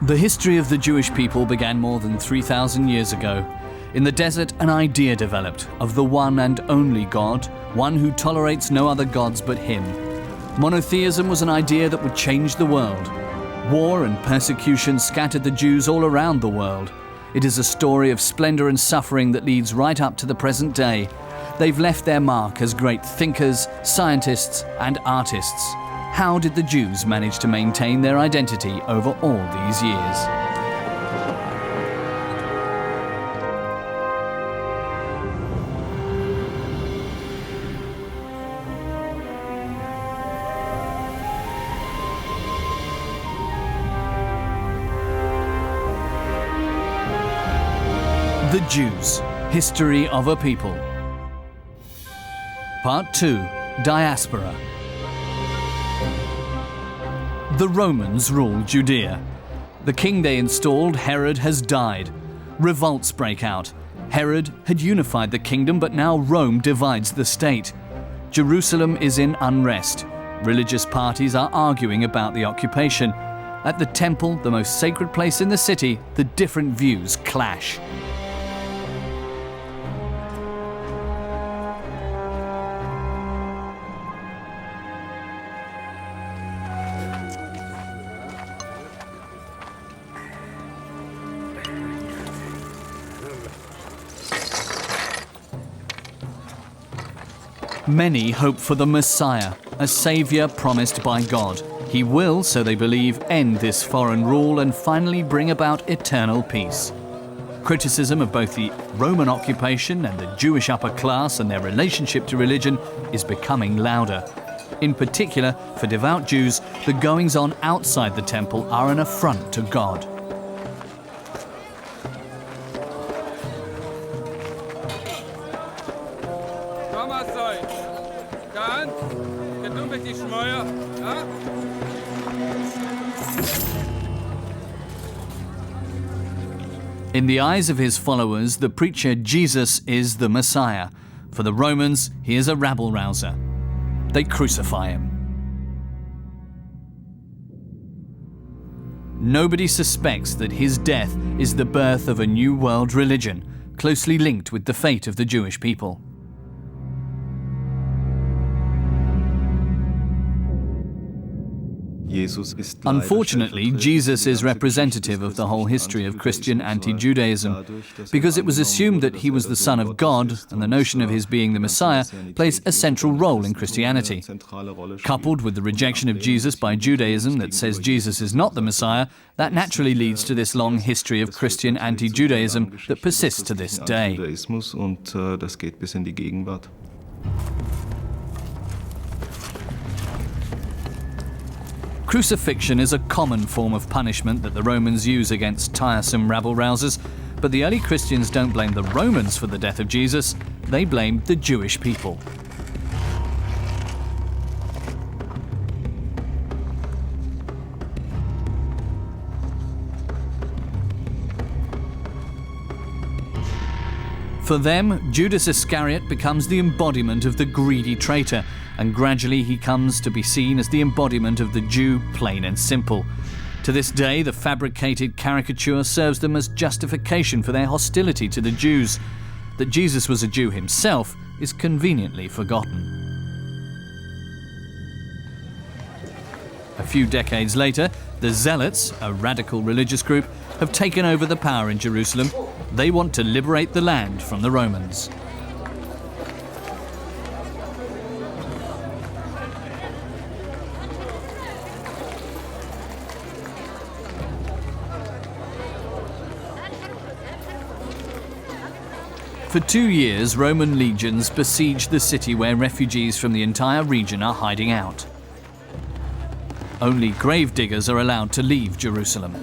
The history of the Jewish people began more than 3,000 years ago. In the desert, an idea developed of the one and only God, one who tolerates no other gods but him. Monotheism was an idea that would change the world. War and persecution scattered the Jews all around the world. It is a story of splendor and suffering that leads right up to the present day. They've left their mark as great thinkers, scientists, and artists. How did the Jews manage to maintain their identity over all these years? The Jews, History of a People. Part 2, Diaspora. The Romans ruled Judea. The king they installed, Herod, has died. Revolts break out. Herod had unified the kingdom, but now Rome divides the state. Jerusalem is in unrest. Religious parties are arguing about the occupation. At the temple, the most sacred place in the city, the different views clash. Many hope for the Messiah, a saviour promised by God. He will, so they believe, end this foreign rule and finally bring about eternal peace. Criticism of both the Roman occupation and the Jewish upper class and their relationship to religion is becoming louder. In particular, for devout Jews, the goings-on outside the temple are an affront to God. In the eyes of his followers, the preacher Jesus is the Messiah. For the Romans, he is a rabble-rouser. They crucify him. Nobody suspects that his death is the birth of a new world religion, closely linked with the fate of the Jewish people. Unfortunately, Jesus is representative of the whole history of Christian anti-Judaism, because it was assumed that he was the Son of God, and the notion of his being the Messiah plays a central role in Christianity. Coupled with the rejection of Jesus by Judaism that says Jesus is not the Messiah, that naturally leads to this long history of Christian anti-Judaism that persists to this day. Crucifixion is a common form of punishment that the Romans use against tiresome rabble-rousers, but the early Christians don't blame the Romans for the death of Jesus, they blame the Jewish people. For them, Judas Iscariot becomes the embodiment of the greedy traitor, and gradually he comes to be seen as the embodiment of the Jew, plain and simple. To this day, the fabricated caricature serves them as justification for their hostility to the Jews. That Jesus was a Jew himself is conveniently forgotten. A few decades later, the Zealots, a radical religious group, have taken over the power in Jerusalem. They want to liberate the land from the Romans. For 2 years, Roman legions besieged the city where refugees from the entire region are hiding out. Only gravediggers are allowed to leave Jerusalem.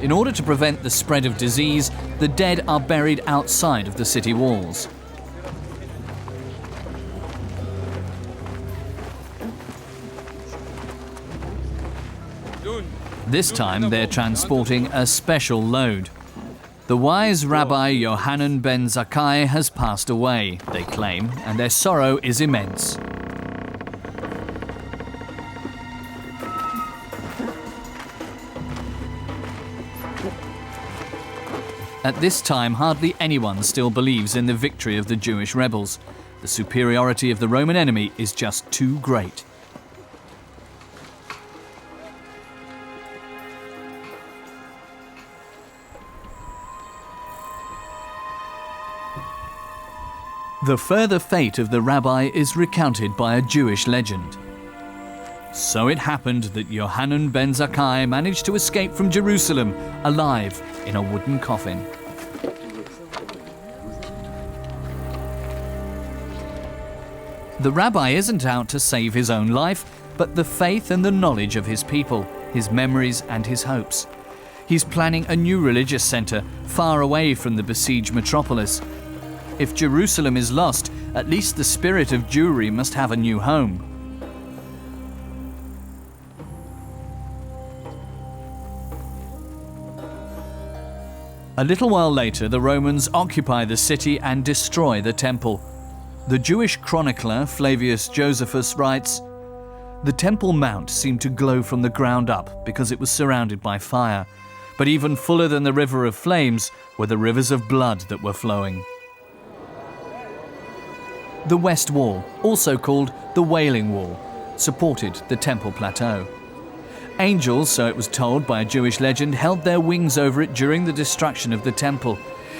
In order to prevent the spread of disease, the dead are buried outside of the city walls. This time they're transporting a special load. The wise Rabbi Yohanan ben Zakkai has passed away, they claim, and their sorrow is immense. At this time, hardly anyone still believes in the victory of the Jewish rebels. The superiority of the Roman enemy is just too great. The further fate of the rabbi is recounted by a Jewish legend. So it happened that Yohanan ben Zakkai managed to escape from Jerusalem alive in a wooden coffin. The rabbi isn't out to save his own life, but the faith and the knowledge of his people, his memories and his hopes. He's planning a new religious center far away from the besieged metropolis. If Jerusalem is lost, at least the spirit of Jewry must have a new home. A little while later, the Romans occupy the city and destroy the temple. The Jewish chronicler Flavius Josephus writes, "The Temple Mount seemed to glow from the ground up because it was surrounded by fire, but even fuller than the river of flames were the rivers of blood that were flowing." The West Wall, also called the Wailing Wall, supported the Temple Plateau. Angels, so it was told by a Jewish legend, held their wings over it during the destruction of the temple.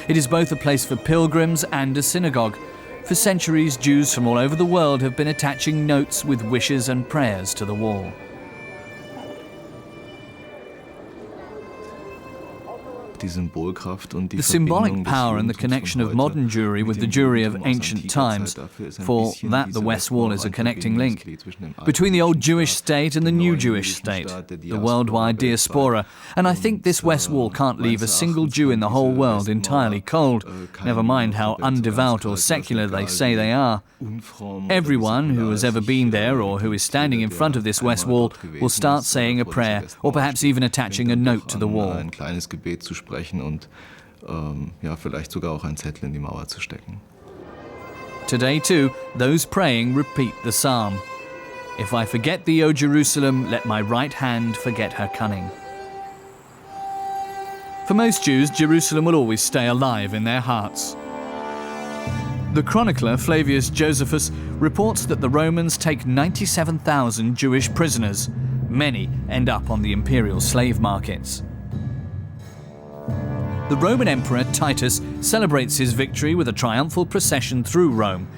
It is both a place for pilgrims and a synagogue. For centuries, Jews from all over the world have been attaching notes with wishes and prayers to the wall. The symbolic power and the connection of modern Jewry with the Jewry of ancient times, for that the West Wall is a connecting link, between the old Jewish state and the new Jewish state, the worldwide diaspora. And I think this West Wall can't leave a single Jew in the whole world entirely cold, never mind how undevout or secular they say they are. Everyone who has ever been there or who is standing in front of this West Wall will start saying a prayer or perhaps even attaching a note to the wall. Und vielleicht sogar auch einen Zettel in die Mauer zu stecken. Today too, those praying repeat the psalm. If I forget thee, O Jerusalem, let my right hand forget her cunning. For most Jews, Jerusalem will always stay alive in their hearts. The chronicler Flavius Josephus reports that the Romans take 97,000 Jewish prisoners. Many end up on the imperial slave markets. The Roman Emperor Titus celebrates his victory with a triumphal procession through Rome.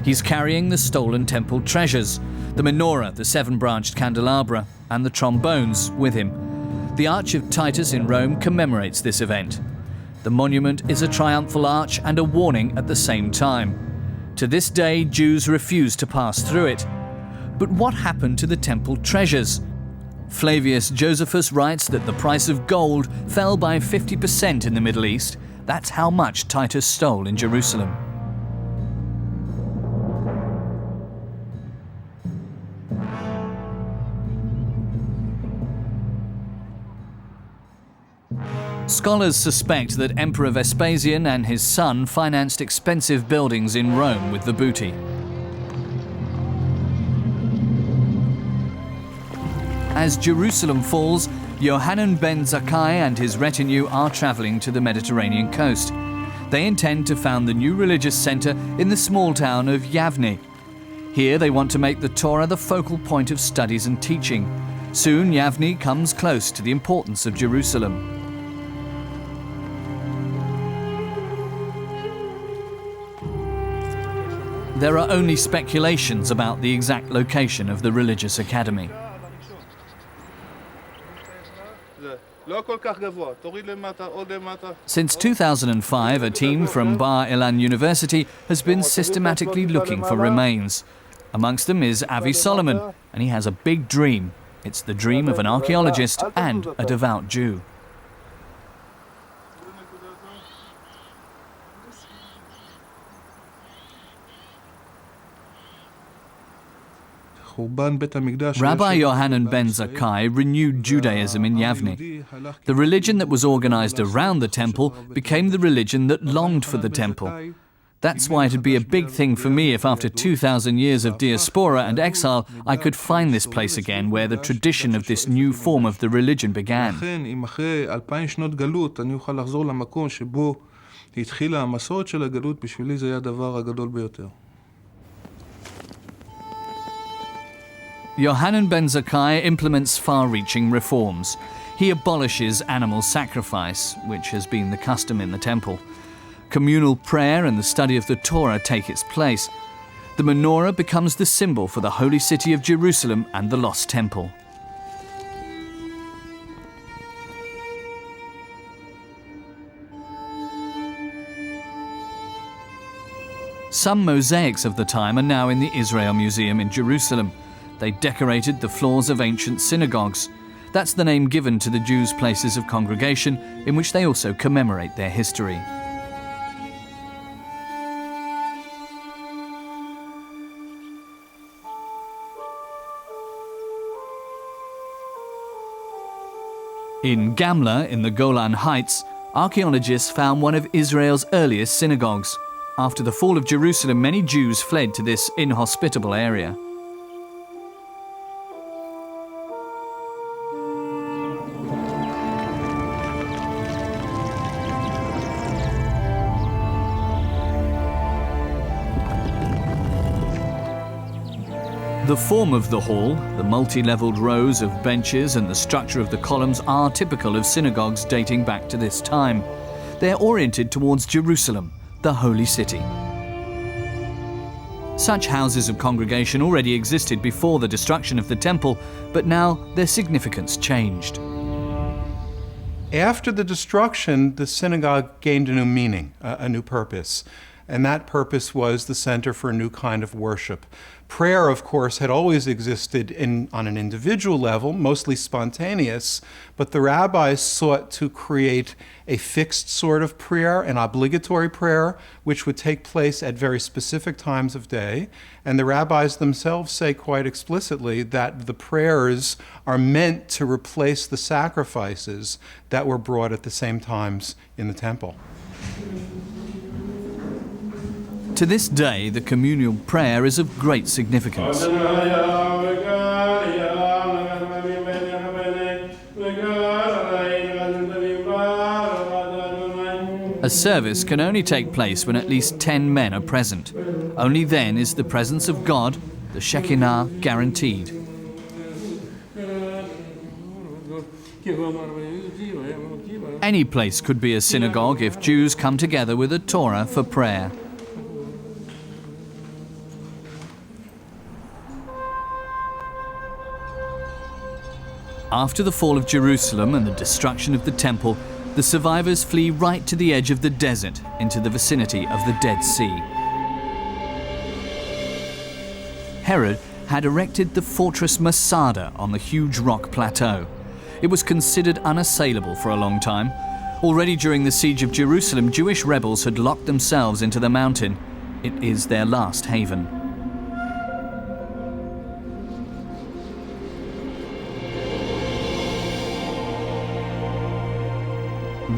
He's carrying the stolen temple treasures, the menorah, the seven-branched candelabra, and the trombones with him. The Arch of Titus in Rome commemorates this event. The monument is a triumphal arch and a warning at the same time. To this day, Jews refuse to pass through it. But what happened to the temple treasures? Flavius Josephus writes that the price of gold fell by 50% in the Middle East. That's how much Titus stole in Jerusalem. Scholars suspect that Emperor Vespasian and his son financed expensive buildings in Rome with the booty. As Jerusalem falls, Yohanan ben Zakkai and his retinue are traveling to the Mediterranean coast. They intend to found the new religious center in the small town of Yavne. Here they want to make the Torah the focal point of studies and teaching. Soon Yavne comes close to the importance of Jerusalem. There are only speculations about the exact location of the religious academy. Since 2005, a team from Bar Ilan University has been systematically looking for remains. Amongst them is Avi Solomon, and he has a big dream. It's the dream of an archaeologist and a devout Jew. Rabbi Yohanan ben Zakkai renewed Judaism in Yavne. The religion that was organized around the temple became the religion that longed for the temple. That's why it'd be a big thing for me if after 2,000 years of diaspora and exile, I could find this place again where the tradition of this new form of the religion began. לכן, אם אחרי 2,000 שנות גלות אני אוכל לחזור למקום שבו התחילה המסורת של הגלות, בשבילי זה היה הדבר הגדול ביותר. Yohanan ben Zakkai implements far-reaching reforms. He abolishes animal sacrifice, which has been the custom in the temple. Communal prayer and the study of the Torah take its place. The menorah becomes the symbol for the holy city of Jerusalem and the lost temple. Some mosaics of the time are now in the Israel Museum in Jerusalem. They decorated the floors of ancient synagogues. That's the name given to the Jews' places of congregation, in which they also commemorate their history. In Gamla, in the Golan Heights, archaeologists found one of Israel's earliest synagogues. After the fall of Jerusalem, many Jews fled to this inhospitable area. The form of the hall, the multi-leveled rows of benches and the structure of the columns are typical of synagogues dating back to this time. They're oriented towards Jerusalem, the holy city. Such houses of congregation already existed before the destruction of the temple, but now their significance changed. After the destruction, the synagogue gained a new meaning, a new purpose. And that purpose was the center for a new kind of worship. Prayer, of course, had always existed on an individual level, mostly spontaneous, but the rabbis sought to create a fixed sort of prayer, an obligatory prayer, which would take place at very specific times of day. And the rabbis themselves say quite explicitly that the prayers are meant to replace the sacrifices that were brought at the same times in the temple. To this day, the communal prayer is of great significance. A service can only take place when at least 10 men are present. Only then is the presence of God, the Shekinah, guaranteed. Any place could be a synagogue if Jews come together with a Torah for prayer. After the fall of Jerusalem and the destruction of the temple, the survivors flee right to the edge of the desert into the vicinity of the Dead Sea. Herod had erected the fortress Masada on the huge rock plateau. It was considered unassailable for a long time. Already during the siege of Jerusalem, Jewish rebels had locked themselves into the mountain. It is their last haven.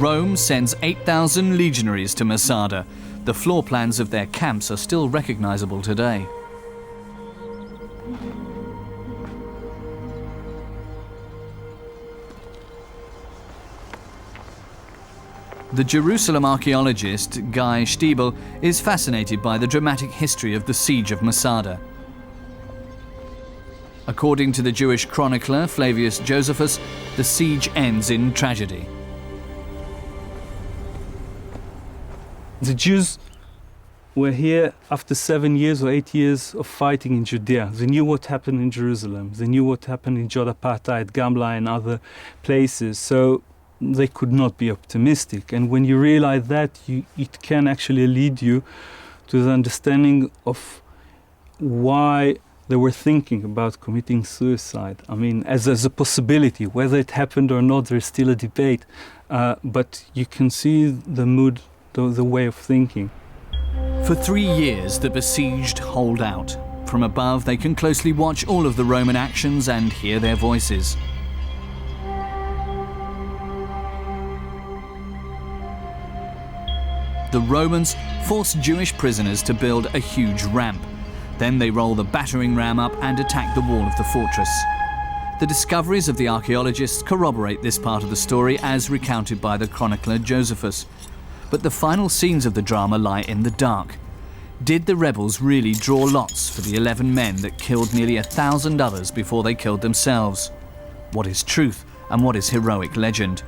Rome sends 8,000 legionaries to Masada. The floor plans of their camps are still recognizable today. The Jerusalem archaeologist Guy Stiebel is fascinated by the dramatic history of the siege of Masada. According to the Jewish chronicler Flavius Josephus, the siege ends in tragedy. The Jews were here after 7 years or 8 years of fighting in Judea. They knew what happened in Jerusalem. They knew what happened in Jodapata, at Gamla and other places. So they could not be optimistic. And when you realize that, it can actually lead you to the understanding of why they were thinking about committing suicide. I mean, as a possibility. Whether it happened or not, there's still a debate. But you can see the mood, the way of thinking. For 3 years, the besieged hold out. From above, they can closely watch all of the Roman actions and hear their voices. the Romans force Jewish prisoners to build a huge ramp. Then they roll the battering ram up and attack the wall of the fortress. The discoveries of the archaeologists corroborate this part of the story as recounted by the chronicler Josephus. But the final scenes of the drama lie in the dark. Did the rebels really draw lots for the 11 men that killed nearly 1,000 others before they killed themselves? What is truth and what is heroic legend?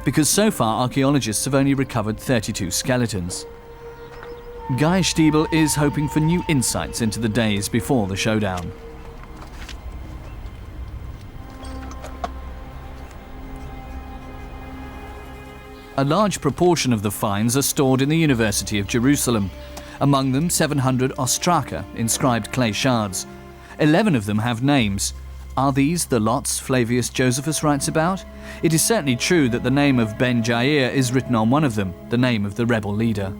Because so far archaeologists have only recovered 32 skeletons. Guy Stiebel is hoping for new insights into the days before the showdown. A large proportion of the finds are stored in the University of Jerusalem. Among them, 700 ostraka, inscribed clay shards. 11 of them have names. Are these the lots Flavius Josephus writes about? It is certainly true that the name of Ben Jair is written on one of them, the name of the rebel leader.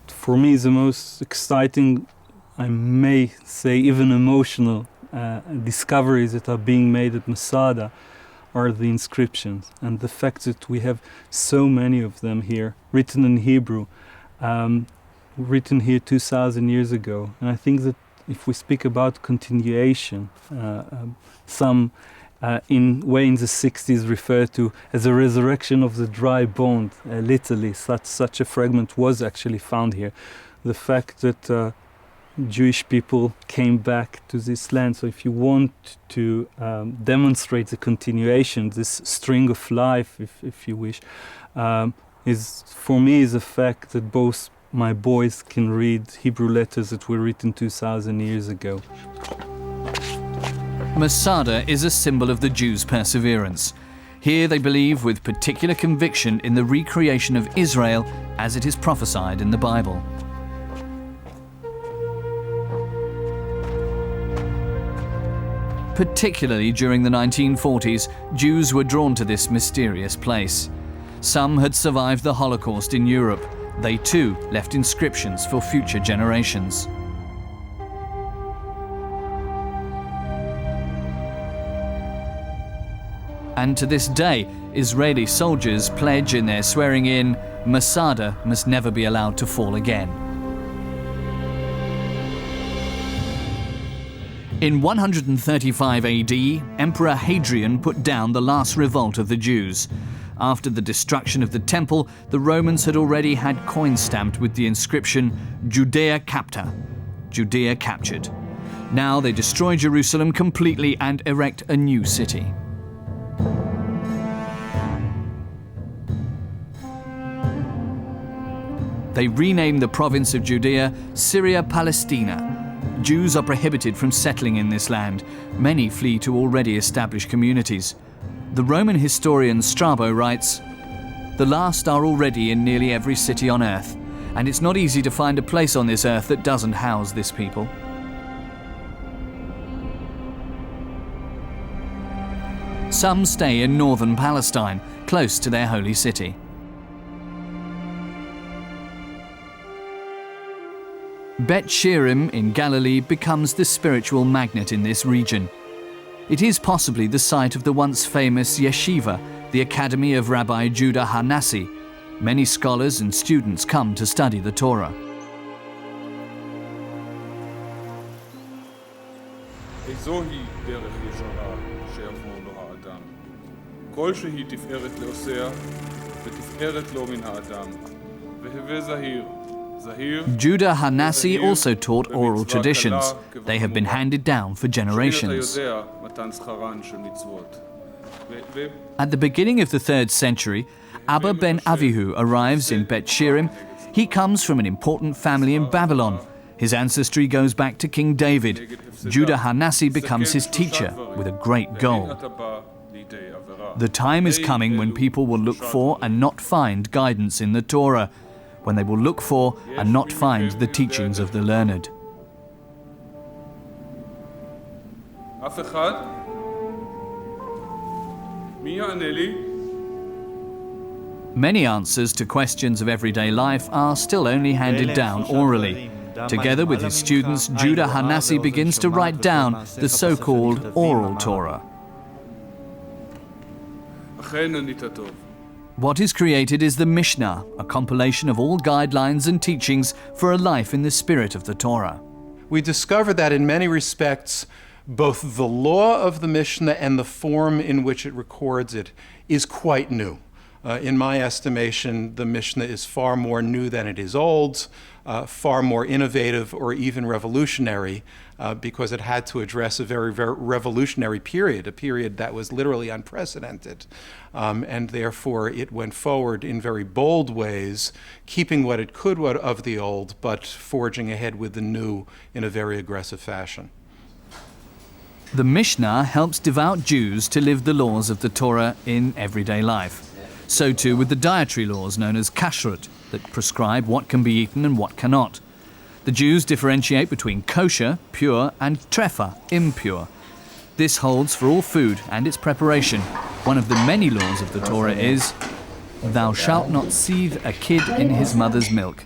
For me, the most exciting, I may say even emotional, discoveries that are being made at Masada are the inscriptions, and the fact that we have so many of them here, written in Hebrew, written here 2,000 years ago. And I think that if we speak about continuation, some in the 60s refer to as a resurrection of the dry bone, literally, such a fragment was actually found here. The fact that Jewish people came back to this land. So if you want to demonstrate the continuation, this string of life, if you wish, is for me is the fact that both my boys can read Hebrew letters that were written 2,000 years ago. Masada is a symbol of the Jews' perseverance. Here they believe with particular conviction in the recreation of Israel as it is prophesied in the Bible. Particularly during the 1940s, Jews were drawn to this mysterious place. Some had survived the Holocaust in Europe. They too left inscriptions for future generations. And to this day, Israeli soldiers pledge in their swearing in, Masada must never be allowed to fall again. In 135 AD, Emperor Hadrian put down the last revolt of the Jews. After the destruction of the temple, the Romans had already had coins stamped with the inscription Judea Capta, Judea captured. Now they destroy Jerusalem completely and erect a new city. They rename the province of Judea Syria Palestina. Jews are prohibited from settling in this land. Many flee to already established communities. The Roman historian Strabo writes, "The last are already in nearly every city on earth, and it's not easy to find a place on this earth that doesn't house this people." Some stay in northern Palestine, close to their holy city. Bet Sherim in Galilee becomes the spiritual magnet in this region. It is possibly the site of the once famous yeshiva, the academy of Rabbi Judah Hanassi. Many scholars and students come to study the Torah. זוהי דרך ישרה שיעבור לו האדם. כל שהיא תפארת לעושיה ותפארת לו מן האדם. והווה זהיר. Judah Hanassi also taught oral traditions. They have been handed down for generations. At the beginning of the 3rd century, Abba ben Avihu arrives in Bet Sherim. He comes from an important family in Babylon. His ancestry goes back to King David. Judah Hanassi becomes his teacher with a great goal. The time is coming when people will look for and not find guidance in the Torah, when they will look for and not find the teachings of the learned. Many answers to questions of everyday life are still only handed down orally. Together with his students, Judah Hanassi begins to write down the so-called oral Torah. אכן ענית טוב. What is created is the Mishnah, a compilation of all guidelines and teachings for a life in the spirit of the Torah. We discover that in many respects, both the law of the Mishnah and the form in which it records it is quite new. In my estimation, the Mishnah is far more new than it is old, far more innovative or even revolutionary, because it had to address a very, very revolutionary period, a period that was literally unprecedented. And therefore, it went forward in very bold ways, keeping what it could of the old, but forging ahead with the new in a very aggressive fashion. The Mishnah helps devout Jews to live the laws of the Torah in everyday life. So too with the dietary laws known as kashrut, that prescribe what can be eaten and what cannot. The Jews differentiate between kosher, pure, and trefa, impure. This holds for all food and its preparation. One of the many laws of the Torah is, "Thou shalt not seethe a kid in his mother's milk."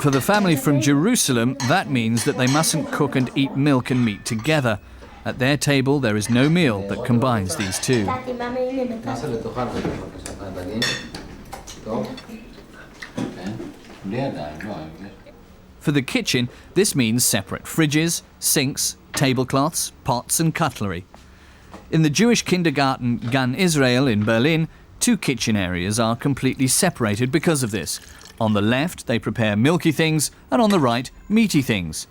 For the family from Jerusalem, that means that they mustn't cook and eat milk and meat together. At their table, there is no meal that combines these two. For the kitchen, this means separate fridges, sinks, tablecloths, pots and cutlery. In the Jewish kindergarten Gan Israel in Berlin, two kitchen areas are completely separated because of this. On the left, they prepare milky things, and on the right, meaty things.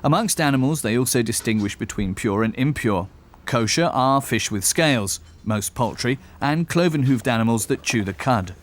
Amongst animals, they also distinguish between pure and impure. Kosher are fish with scales, most poultry, and cloven-hoofed animals that chew the cud.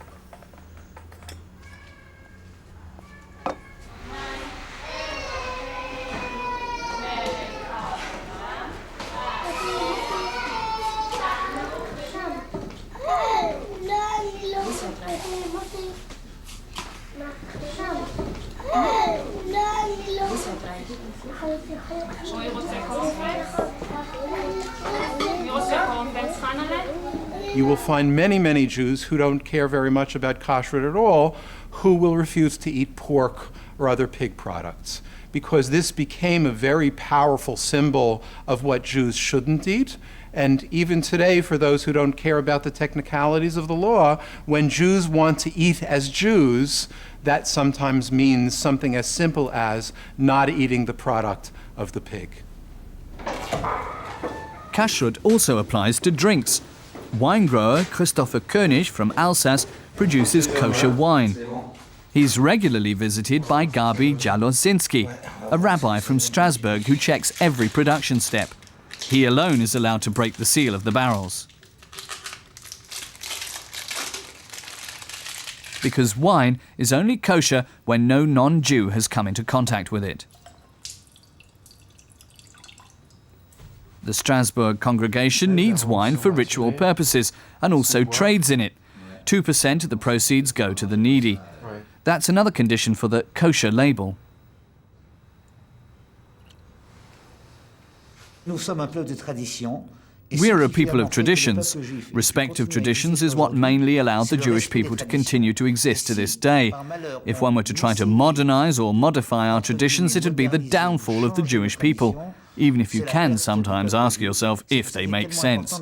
You will find many, many Jews who don't care very much about kashrut at all, who will refuse to eat pork or other pig products, because this became a very powerful symbol of what Jews shouldn't eat. And even today, for those who don't care about the technicalities of the law, when Jews want to eat as Jews, that sometimes means something as simple as not eating the product of the pig. Kashrut also applies to drinks. Wine grower Christopher König from Alsace produces kosher wine. He's regularly visited by Gabi Jalosinski, a rabbi from Strasbourg who checks every production step. He alone is allowed to break the seal of the barrels. Because wine is only kosher when no non-Jew has come into contact with it. The Strasbourg congregation needs wine for ritual purposes and also trades in it. 2% of the proceeds go to the needy. That's another condition for the kosher label. We are a people of traditions. Respect of traditions is what mainly allowed the Jewish people to continue to exist to this day. If one were to try to modernize or modify our traditions, it would be the downfall of the Jewish people, even if you can sometimes ask yourself if they make sense.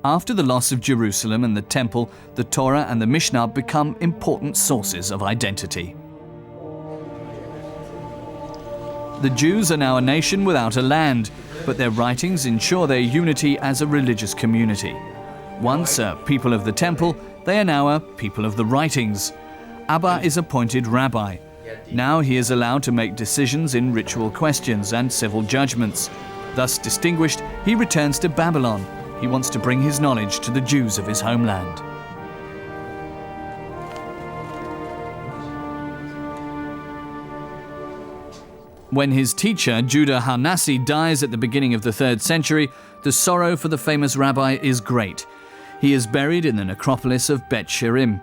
After the loss of Jerusalem and the Temple, the Torah and the Mishnah become important sources of identity. The Jews are now a nation without a land, but their writings ensure their unity as a religious community. Once a people of the Temple, they are now a people of the writings. Abba is appointed rabbi. Now he is allowed to make decisions in ritual questions and civil judgments. Thus distinguished, he returns to Babylon. He wants to bring his knowledge to the Jews of his homeland. When his teacher, Judah Hanassi, dies at the beginning of the 3rd century, the sorrow for the famous rabbi is great. He is buried in the necropolis of Bet Shirim.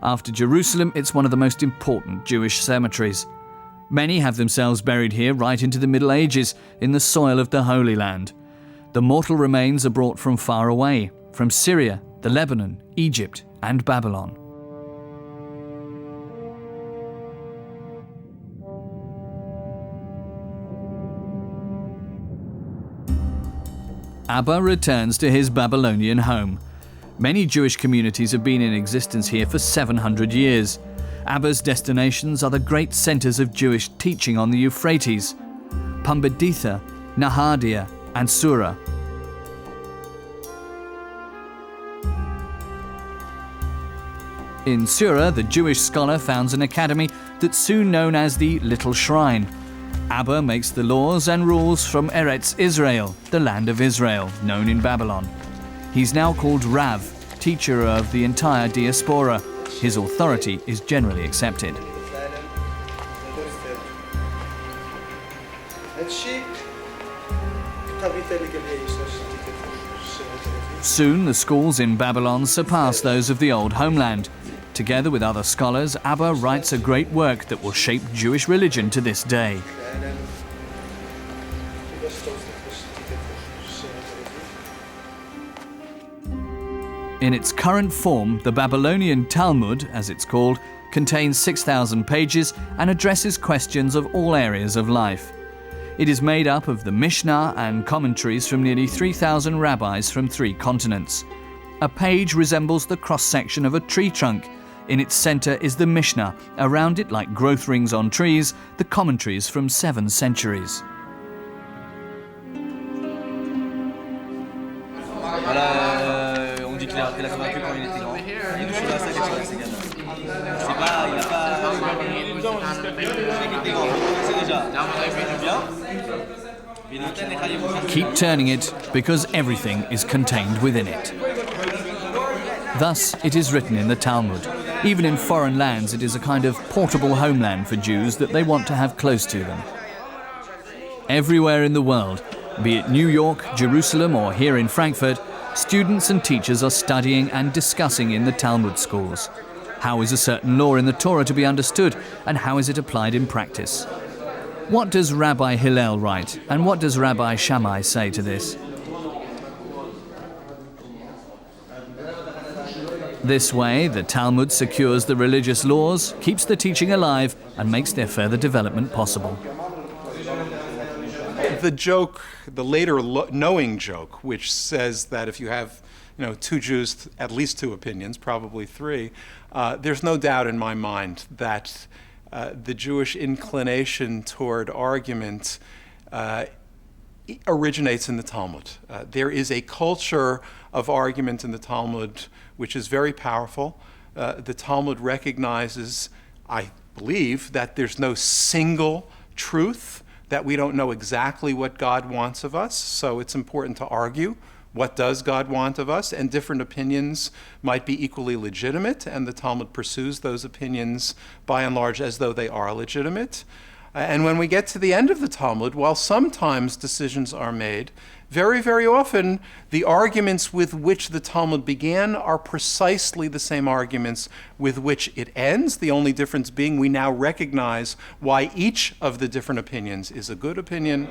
After Jerusalem, it's one of the most important Jewish cemeteries. Many have themselves buried here right into the Middle Ages in the soil of the Holy Land. The mortal remains are brought from far away, from Syria, the Lebanon, Egypt, and Babylon. Abba returns to his Babylonian home. Many Jewish communities have been in existence here for 700 years. Abba's destinations are the great centers of Jewish teaching on the Euphrates, Pumbeditha, Nahadia, and Sura. In Sura, the Jewish scholar founds an academy that's soon known as the Little Shrine. Abba makes the laws and rules from Eretz Israel, the land of Israel, known in Babylon. He's now called Rav, teacher of the entire diaspora. His authority is generally accepted. Soon the schools in Babylon surpass those of the old homeland. Together with other scholars, Abba writes a great work that will shape Jewish religion to this day. In its current form, the Babylonian Talmud, as it's called, contains 6,000 pages and addresses questions of all areas of life. It is made up of the Mishnah and commentaries from nearly 3,000 rabbis from 3 continents. A page resembles the cross-section of a tree trunk. In its center is the Mishnah, around it, like growth rings on trees, the commentaries from 7 centuries. Keep turning it, because everything is contained within it. Thus, it is written in the Talmud. Even in foreign lands, it is a kind of portable homeland for Jews that they want to have close to them. Everywhere in the world, be it New York, Jerusalem, or here in Frankfurt, students and teachers are studying and discussing in the Talmud schools. How is a certain law in the Torah to be understood, and how is it applied in practice? What does Rabbi Hillel write, and what does Rabbi Shammai say to this? This way, the Talmud secures the religious laws, keeps the teaching alive, and makes their further development possible. The joke, the later knowing joke, which says that if you have 2 Jews, at least 2 opinions, probably 3, there's no doubt in my mind that the Jewish inclination toward argument originates in the Talmud. There is a culture of argument in the Talmud which is very powerful. The Talmud recognizes, I believe, that there's no single truth, that we don't know exactly what God wants of us, so it's important to argue. What does God want of us? And different opinions might be equally legitimate, and the Talmud pursues those opinions by and large as though they are legitimate. And when we get to the end of the Talmud, while sometimes decisions are made, very, very often the arguments with which the Talmud began are precisely the same arguments with which it ends, the only difference being we now recognize why each of the different opinions is a good opinion.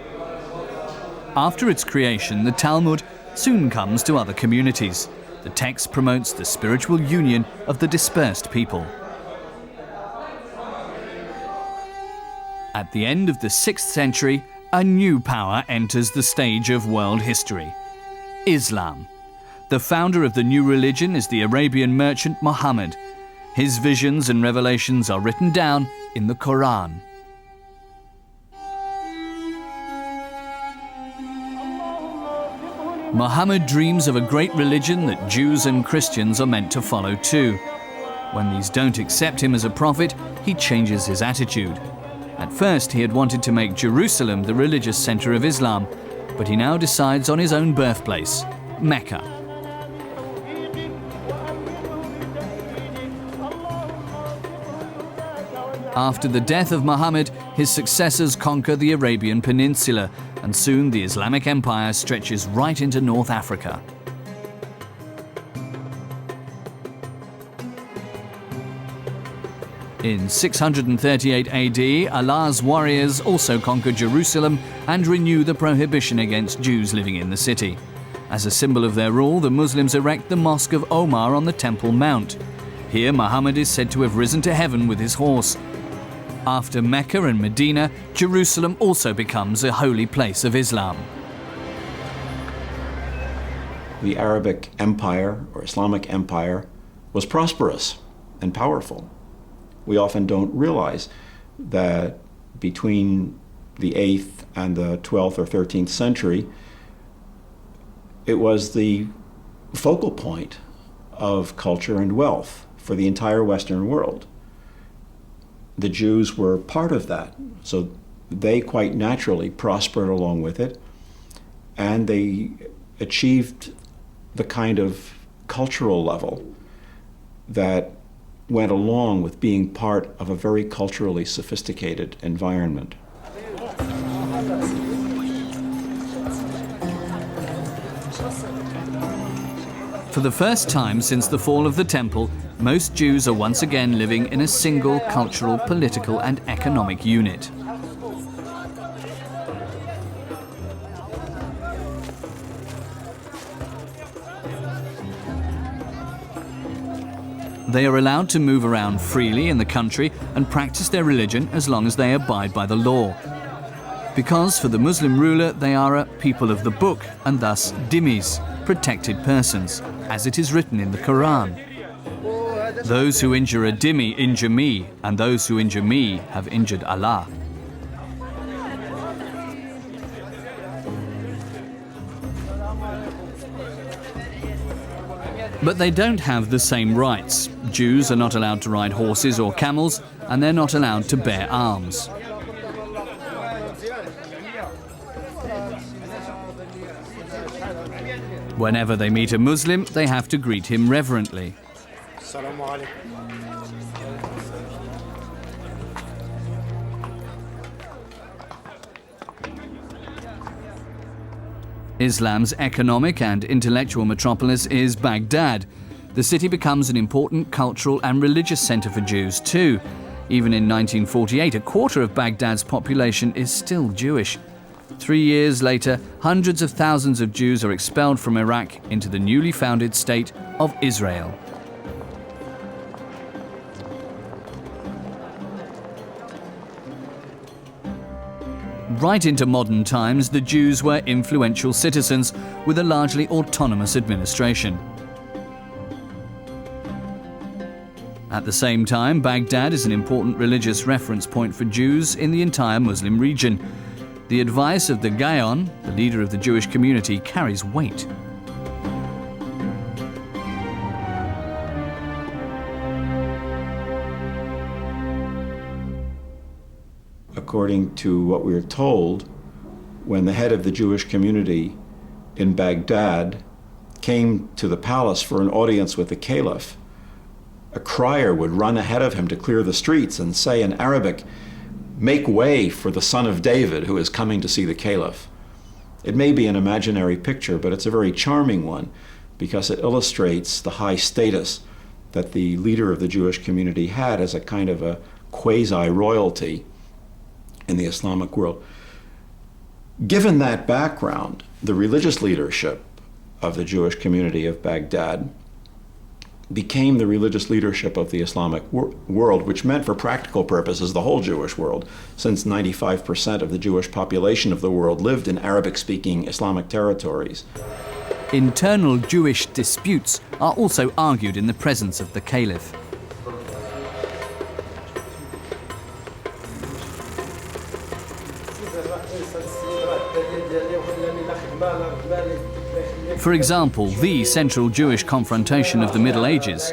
After its creation, the Talmud soon comes to other communities. The text promotes the spiritual union of the dispersed people. At the end of the 6th century, a new power enters the stage of world history: Islam. The founder of the new religion is the Arabian merchant Muhammad. His visions and revelations are written down in the Quran. Muhammad dreams of a great religion that Jews and Christians are meant to follow too. When these don't accept him as a prophet, he changes his attitude. At first, he had wanted to make Jerusalem the religious center of Islam, but he now decides on his own birthplace, Mecca. After the death of Muhammad, his successors conquer the Arabian Peninsula, and soon the Islamic Empire stretches right into North Africa. In 638 AD, Allah's warriors also conquered Jerusalem and renew the prohibition against Jews living in the city. As a symbol of their rule, the Muslims erect the Mosque of Omar on the Temple Mount. Here, Muhammad is said to have risen to heaven with his horse. After Mecca and Medina, Jerusalem also becomes a holy place of Islam. The Arabic Empire, or Islamic Empire, was prosperous and powerful. We often don't realize that between the 8th and the 12th or 13th century, it was the focal point of culture and wealth for the entire Western world. The Jews were part of that, so they quite naturally prospered along with it, and they achieved the kind of cultural level that went along with being part of a very culturally sophisticated environment. For the first time since the fall of the Temple, most Jews are once again living in a single cultural, political, and economic unit. They are allowed to move around freely in the country and practice their religion as long as they abide by the law. Because for the Muslim ruler, they are a people of the book and thus dhimmis, protected persons, as it is written in the Quran. Those who injure a dhimmi injure me, and those who injure me have injured Allah. But they don't have the same rights. Jews are not allowed to ride horses or camels, and they're not allowed to bear arms. Whenever they meet a Muslim, they have to greet him reverently. Islam's economic and intellectual metropolis is Baghdad. The city becomes an important cultural and religious center for Jews too. Even in 1948, a quarter of Baghdad's population is still Jewish. 3 years later, hundreds of thousands of Jews are expelled from Iraq into the newly founded state of Israel. Right into modern times, the Jews were influential citizens with a largely autonomous administration. At the same time, Baghdad is an important religious reference point for Jews in the entire Muslim region. The advice of the Gaon, the leader of the Jewish community, carries weight. According to what we're told, when the head of the Jewish community in Baghdad came to the palace for an audience with the caliph, a crier would run ahead of him to clear the streets and say in Arabic, "Make way for the son of David who is coming to see the caliph." It may be an imaginary picture, but it's a very charming one because it illustrates the high status that the leader of the Jewish community had as a kind of a quasi-royalty in the Islamic world. Given that background, the religious leadership of the Jewish community of Baghdad became the religious leadership of the Islamic world, which meant for practical purposes the whole Jewish world, since 95% of the Jewish population of the world lived in Arabic-speaking Islamic territories. Internal Jewish disputes are also argued in the presence of the caliph. For example, the central Jewish confrontation of the Middle Ages.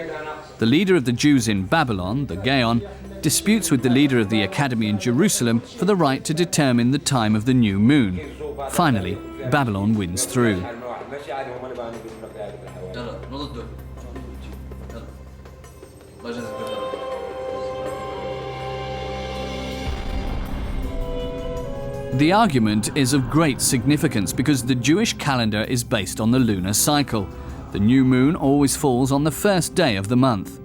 The leader of the Jews in Babylon, the Gaon, disputes with the leader of the Academy in Jerusalem for the right to determine the time of the new moon. Finally, Babylon wins through. The argument is of great significance because the Jewish calendar is based on the lunar cycle. The new moon always falls on the first day of the month.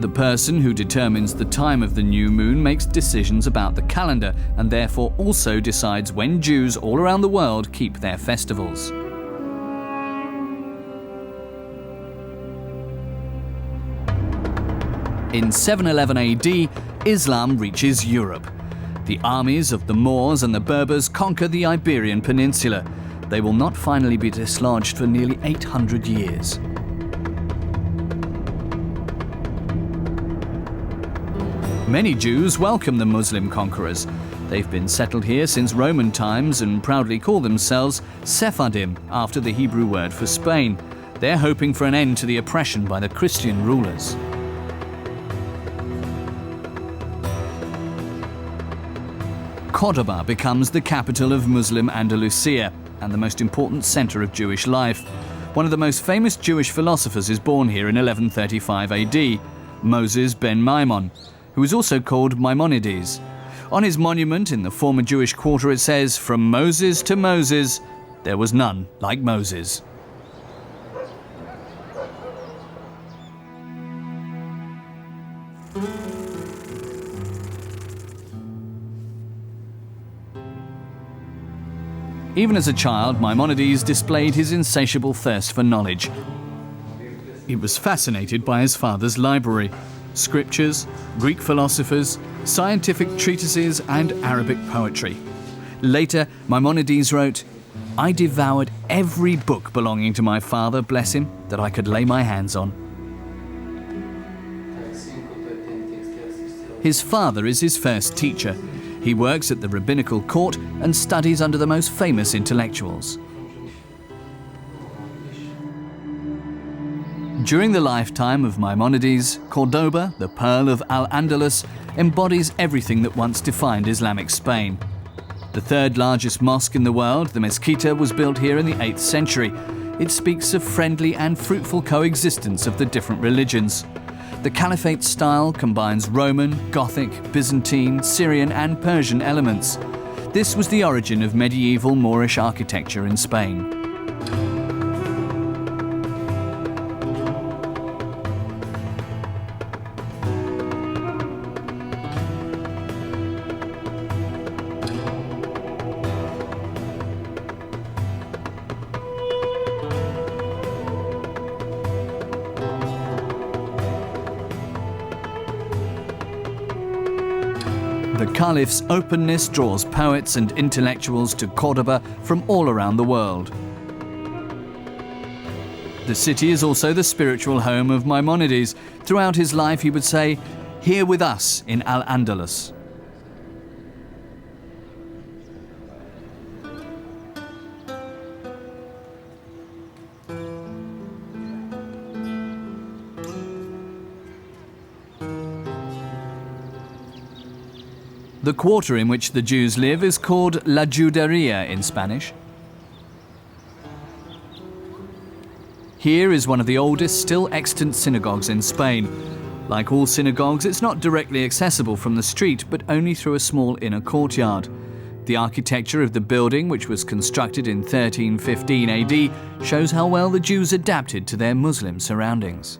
The person who determines the time of the new moon makes decisions about the calendar and therefore also decides when Jews all around the world keep their festivals. In 711 AD, Islam reaches Europe. The armies of the Moors and the Berbers conquer the Iberian Peninsula. They will not finally be dislodged for nearly 800 years. Many Jews welcome the Muslim conquerors. They've been settled here since Roman times and proudly call themselves Sephardim, after the Hebrew word for Spain. They're hoping for an end to the oppression by the Christian rulers. Cordoba becomes the capital of Muslim Andalusia and the most important center of Jewish life. One of the most famous Jewish philosophers is born here in 1135 AD, Moses ben Maimon, who is also called Maimonides. On his monument in the former Jewish quarter it says, "From Moses to Moses, there was none like Moses." Even as a child, Maimonides displayed his insatiable thirst for knowledge. He was fascinated by his father's library: scriptures, Greek philosophers, scientific treatises, and Arabic poetry. Later, Maimonides wrote, "I devoured every book belonging to my father, bless him, that I could lay my hands on." His father is his first teacher. He works at the rabbinical court and studies under the most famous intellectuals. During the lifetime of Maimonides, Cordoba, the Pearl of Al-Andalus, embodies everything that once defined Islamic Spain. The third largest mosque in the world, the Mezquita, was built here in the 8th century. It speaks of friendly and fruitful coexistence of the different religions. The Caliphate style combines Roman, Gothic, Byzantine, Syrian and Persian elements. This was the origin of medieval Moorish architecture in Spain. The Caliph's openness draws poets and intellectuals to Cordoba from all around the world. The city is also the spiritual home of Maimonides. Throughout his life he would say, "Here with us in Al-Andalus." The quarter in which the Jews live is called La Juderia in Spanish. Here is one of the oldest still extant synagogues in Spain. Like all synagogues, it's not directly accessible from the street, but only through a small inner courtyard. The architecture of the building, which was constructed in 1315 AD, shows how well the Jews adapted to their Muslim surroundings.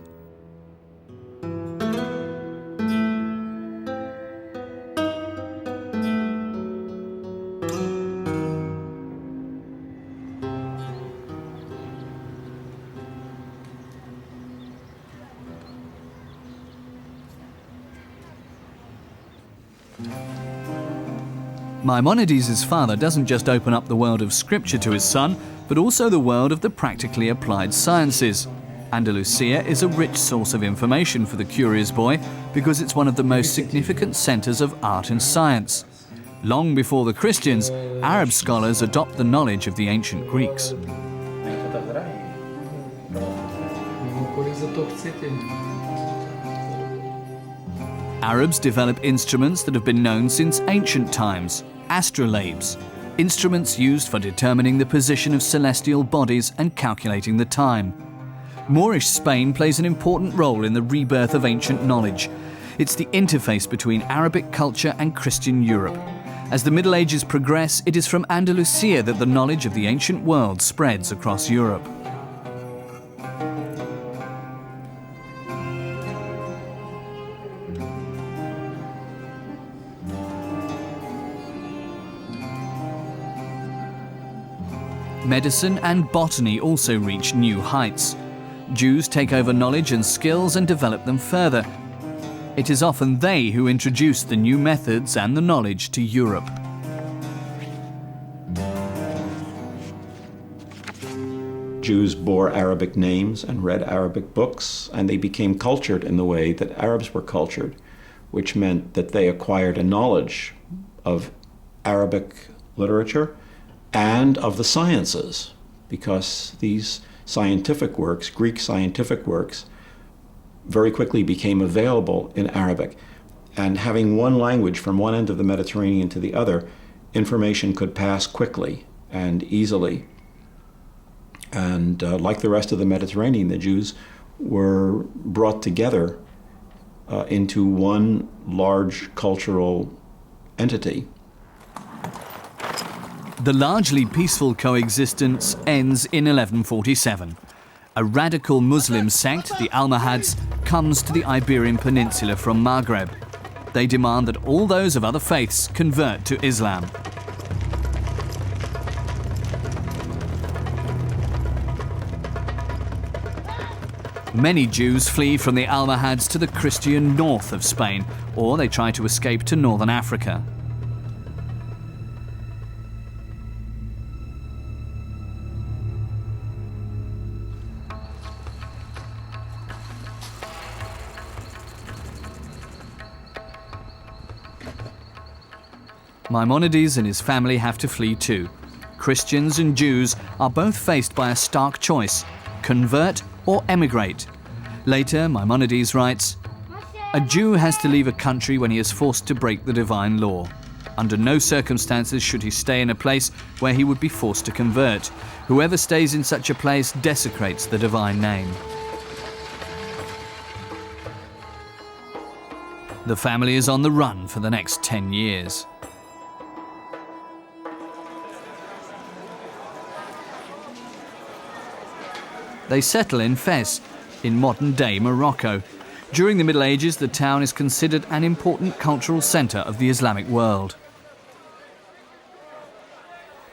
Maimonides' father doesn't just open up the world of scripture to his son, but also the world of the practically applied sciences. Andalusia is a rich source of information for the curious boy because it's one of the most significant centers of art and science. Long before the Christians, Arab scholars adopt the knowledge of the ancient Greeks. Arabs develop instruments that have been known since ancient times: astrolabes, instruments used for determining the position of celestial bodies and calculating the time. Moorish Spain plays an important role in the rebirth of ancient knowledge. It's the interface between Arabic culture and Christian Europe. As the Middle Ages progress, it is from Andalusia that the knowledge of the ancient world spreads across Europe. Medicine and botany also reach new heights. Jews take over knowledge and skills and develop them further. It is often they who introduce the new methods and the knowledge to Europe. Jews bore Arabic names and read Arabic books, and they became cultured in the way that Arabs were cultured, which meant that they acquired a knowledge of Arabic literature and of the sciences, because these scientific works, Greek scientific works, very quickly became available in Arabic. And having one language from one end of the Mediterranean to the other, information could pass quickly and easily. And like the rest of the Mediterranean, the Jews were brought together into one large cultural entity. The largely peaceful coexistence ends in 1147. A radical Muslim sect, the Almohads, comes to the Iberian Peninsula from Maghreb. They demand that all those of other faiths convert to Islam. Many Jews flee from the Almohads to the Christian north of Spain, or they try to escape to northern Africa. Maimonides and his family have to flee too. Christians and Jews are both faced by a stark choice: convert or emigrate. Later, Maimonides writes, "A Jew has to leave a country when he is forced to break the divine law. Under no circumstances should he stay in a place where he would be forced to convert. Whoever stays in such a place desecrates the divine name." The family is on the run for the next 10 years. They settle in Fez, in modern-day Morocco. During the Middle Ages, the town is considered an important cultural centre of the Islamic world.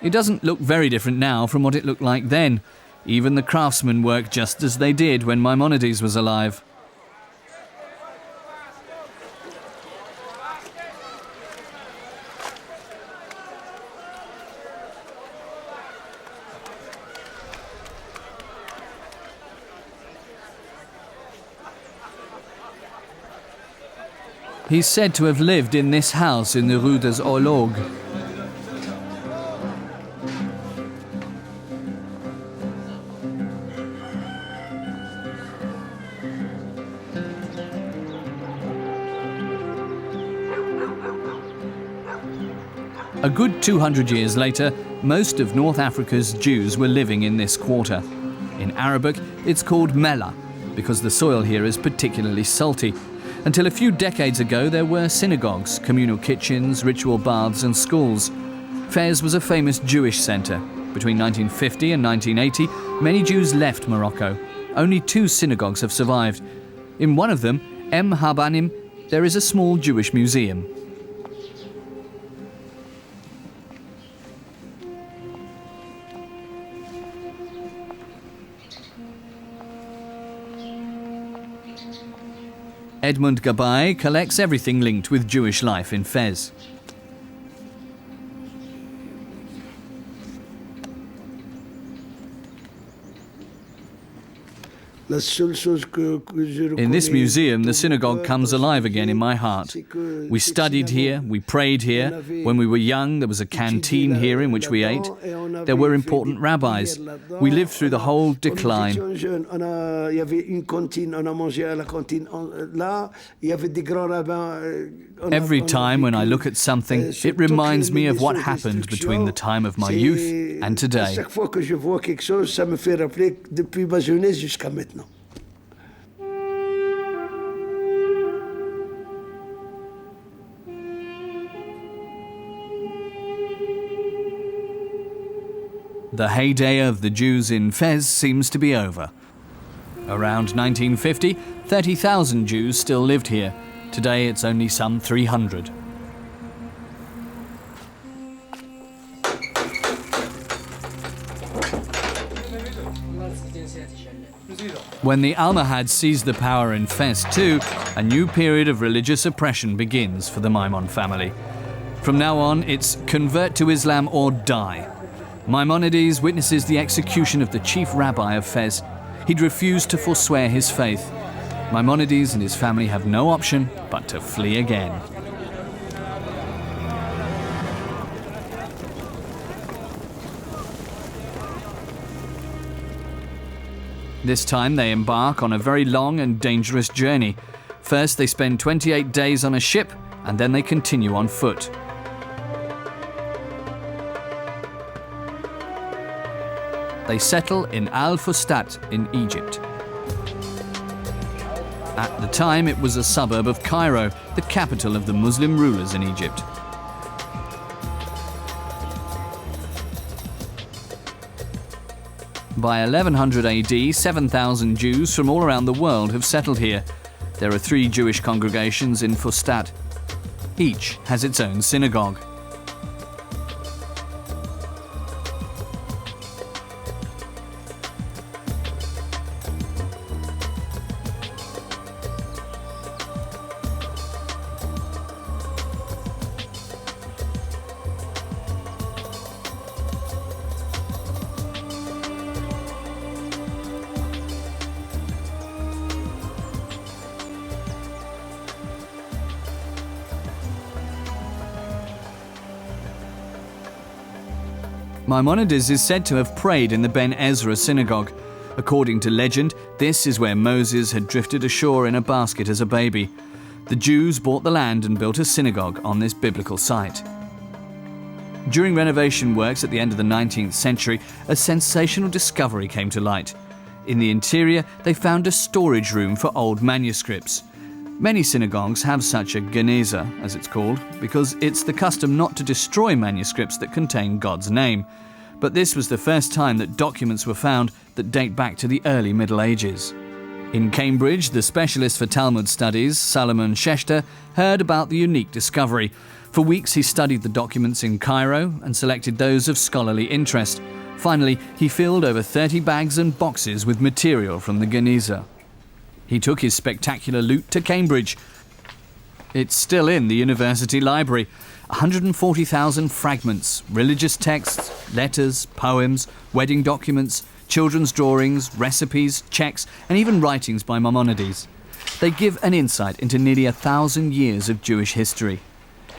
It doesn't look very different now from what it looked like then. Even the craftsmen work just as they did when Maimonides was alive. He's said to have lived in this house in the Rue des Horloges. A good 200 years later, most of North Africa's Jews were living in this quarter. In Arabic, it's called Mela, because the soil here is particularly salty. Until a few decades ago, there were synagogues, communal kitchens, ritual baths and schools. Fez was a famous Jewish centre. Between 1950 and 1980, many Jews left Morocco. Only 2 synagogues have survived. In one of them, Habanim, there is a small Jewish museum. Edmund Gabay collects everything linked with Jewish life in Fez. In this museum, the synagogue comes alive again in my heart. We studied here, we prayed here. When we were young, there was a canteen here in which we ate. There were important rabbis. We lived through the whole decline. Every time when I look at something, it reminds me of what happened between the time of my youth and today. The heyday of the Jews in Fez seems to be over. Around 1950, 30,000 Jews still lived here. Today it's only some 300. When the Almohads seized the power in Fez too, a new period of religious oppression begins for the Maimon family. From now on, it's convert to Islam or die. Maimonides witnesses the execution of the chief rabbi of Fez. He'd refused to forswear his faith. Maimonides and his family have no option but to flee again. This time they embark on a very long and dangerous journey. First they spend 28 days on a ship, and then they continue on foot. They settle in Al-Fustat in Egypt. At the time it was a suburb of Cairo, the capital of the Muslim rulers in Egypt. By 1100 AD, 7,000 Jews from all around the world have settled here. There are 3 Jewish congregations in Fustat. Each has its own synagogue. Maimonides is said to have prayed in the Ben Ezra synagogue. According to legend, this is where Moses had drifted ashore in a basket as a baby. The Jews bought the land and built a synagogue on this biblical site. During renovation works at the end of the 19th century, a sensational discovery came to light. In the interior, they found a storage room for old manuscripts. Many synagogues have such a geniza, as it's called, because it's the custom not to destroy manuscripts that contain God's name. But this was the first time that documents were found that date back to the early Middle Ages. In Cambridge, the specialist for Talmud studies, Salomon Schechter, heard about the unique discovery. For weeks he studied the documents in Cairo and selected those of scholarly interest. Finally, he filled over 30 bags and boxes with material from the geniza. He took his spectacular loot to Cambridge. It's still in the university library. 140,000 fragments, religious texts, letters, poems, wedding documents, children's drawings, recipes, checks, and even writings by Maimonides. They give an insight into nearly 1,000 years of Jewish history.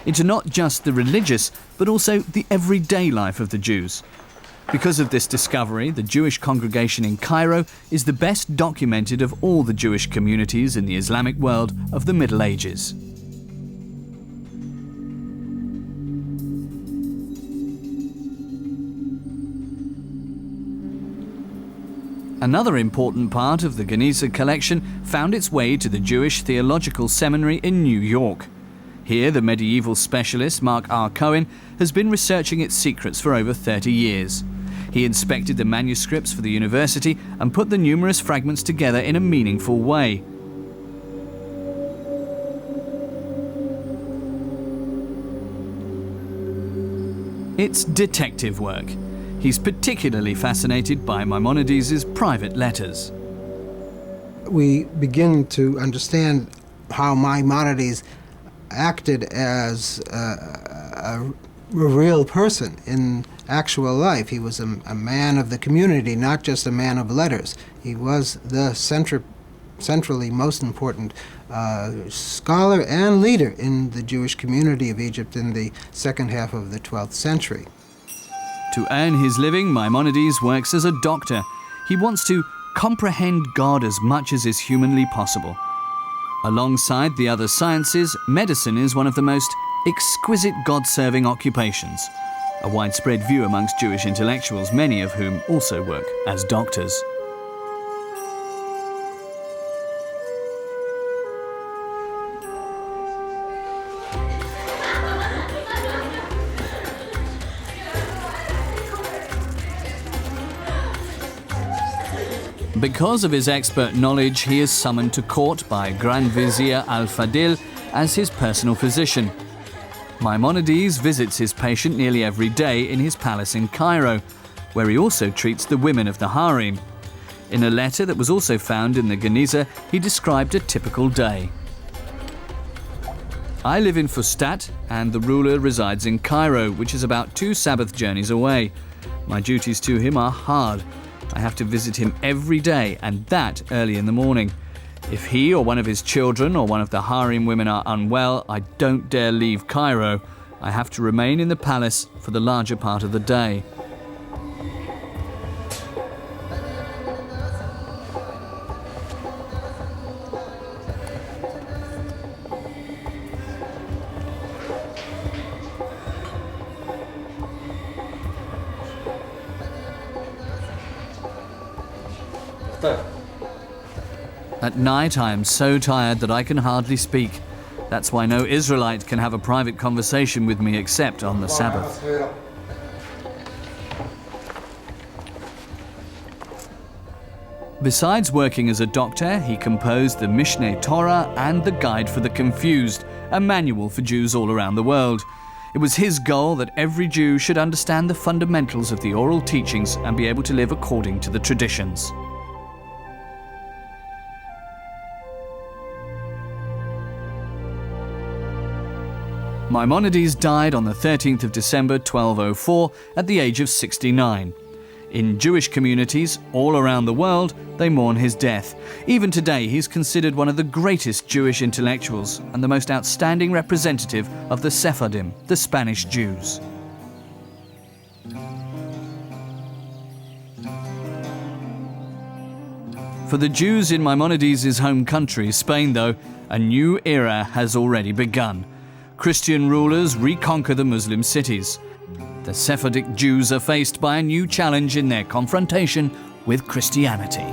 Into not just the religious, but also the everyday life of the Jews. Because of this discovery, the Jewish congregation in Cairo is the best documented of all the Jewish communities in the Islamic world of the Middle Ages. Another important part of the Geniza collection found its way to the Jewish Theological Seminary in New York. Here, the medieval specialist Mark R. Cohen has been researching its secrets for over 30 years. He inspected the manuscripts for the university and put the numerous fragments together in a meaningful way. It's detective work. He's particularly fascinated by Maimonides' private letters. We begin to understand how Maimonides acted as a real person in actual life. He was a man of the community, not just a man of letters. He was the centrally most important scholar and leader in the Jewish community of Egypt in the second half of the 12th century. To earn his living, Maimonides works as a doctor. He wants to comprehend God as much as is humanly possible. Alongside the other sciences, medicine is one of the most exquisite God-serving occupations, a widespread view amongst Jewish intellectuals, many of whom also work as doctors. Because of his expert knowledge, he is summoned to court by Grand Vizier Al-Fadil as his personal physician. Maimonides visits his patient nearly every day in his palace in Cairo, where he also treats the women of the harem. In a letter that was also found in the Geniza, he described a typical day. I live in Fustat, and the ruler resides in Cairo, which is about 2 Sabbath journeys away. My duties to him are hard. I have to visit him every day, and that early in the morning. If he or one of his children or one of the harem women are unwell, I don't dare leave Cairo. I have to remain in the palace for the larger part of the day. At night, I am so tired that I can hardly speak. That's why no Israelite can have a private conversation with me except on the Sabbath. Besides working as a doctor, he composed the Mishneh Torah and the Guide for the Confused, a manual for Jews all around the world. It was his goal that every Jew should understand the fundamentals of the oral teachings and be able to live according to the traditions. Maimonides died on the 13th of December 1204 at the age of 69. In Jewish communities all around the world, they mourn his death. Even today, he's considered one of the greatest Jewish intellectuals and the most outstanding representative of the Sephardim, the Spanish Jews. For the Jews in Maimonides' home country, Spain, though, a new era has already begun. Christian rulers reconquer the Muslim cities. The Sephardic Jews are faced by a new challenge in their confrontation with Christianity.